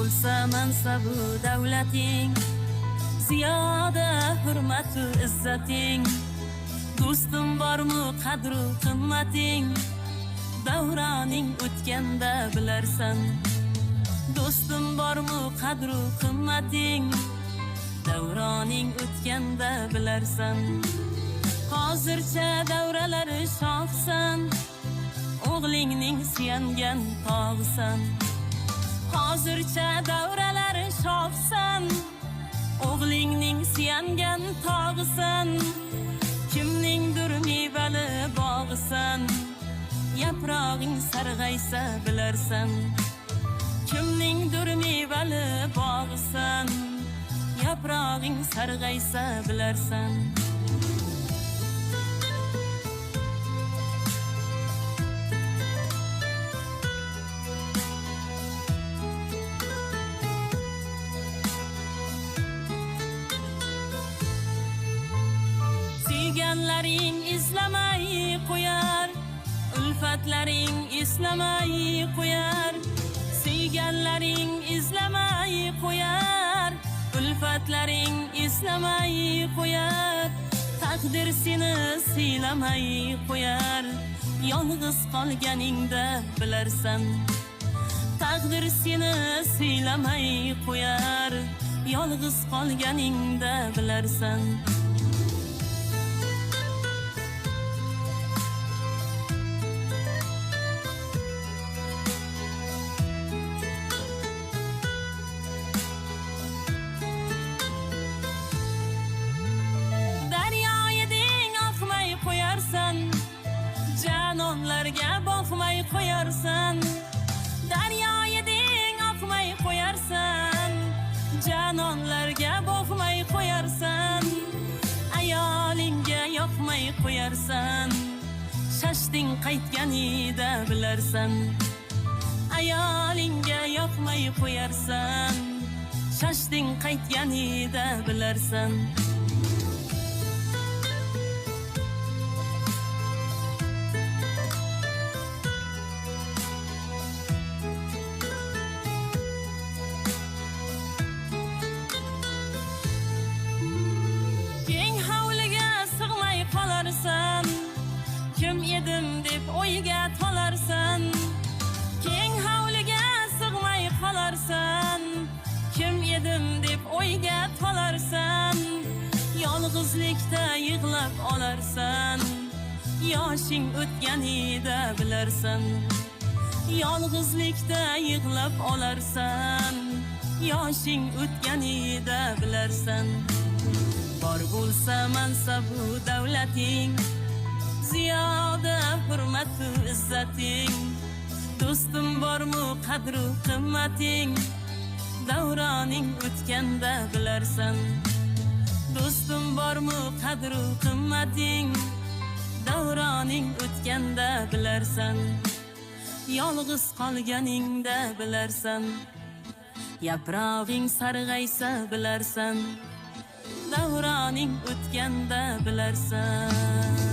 bo'lsa mansabu davlating, ziyoda hurmatu izzating, do'stim bormi qadru qimmating, davroning o'tganda bilarsan. Do'stim bormi qadru qimmating, davroning o'tganda bilarsan. Hozircha davralari shohsan, o'g'lingning suyangan tog'isan. Hozircha davralari shohsan, o'g'lingning suyangan tog'isan. Kimningdir mevali bog'isan, yaprog'ing sarg'aysa bilarsan. Kimningdir mevali bog'isan, yaprog'ing sarg'aysa bilarsan. Suyganlaring izlamay qo'yar, ulfatlaring eslamay qo'yar. Suyganlaring izlamay qo'yar, ulfatlaring eslamay qo'yar. Taqdir seni siylamay qo'yar, yolg'iz qolganingda bilarsan. Taqdir seni siylamay qo'yar, yolg'iz qolganingda bilarsan. Janonlarga boqmay qo'yarsan, daryo eding oqmay qo'yarsan. Janonlarga boqmay qo'yarsan, ayolingga yoqmay qo'yarsan. Shashding qaytganida bilarsan, ayolingga yoqmay qo'yarsan. Shashding qaytganida bilarsan. Kim edim deb o'yga tolarsan, keng hovliga sig'may qolarsan. Kim edim deb o'yga tolarsan, yolg'izlikda yig'lab olarsan. Yoshing o'tganida bilarsan, yolg'izlikda yig'lab olarsan. Yoshing o'tganida bilarsan. Bor bo'lsa mansabu davlating, ziyoda hurmatu izzating, do'stim bormi qadru qimmating, davroning o'tganda bilarsan. Do'stim bormi qadru qimmating, davroning o'tganda bilarsan. Yolg'iz qolganingda bilarsan, yaprog'ing sarg'aysa bilarsan. Davroning o'tganda bilarsan.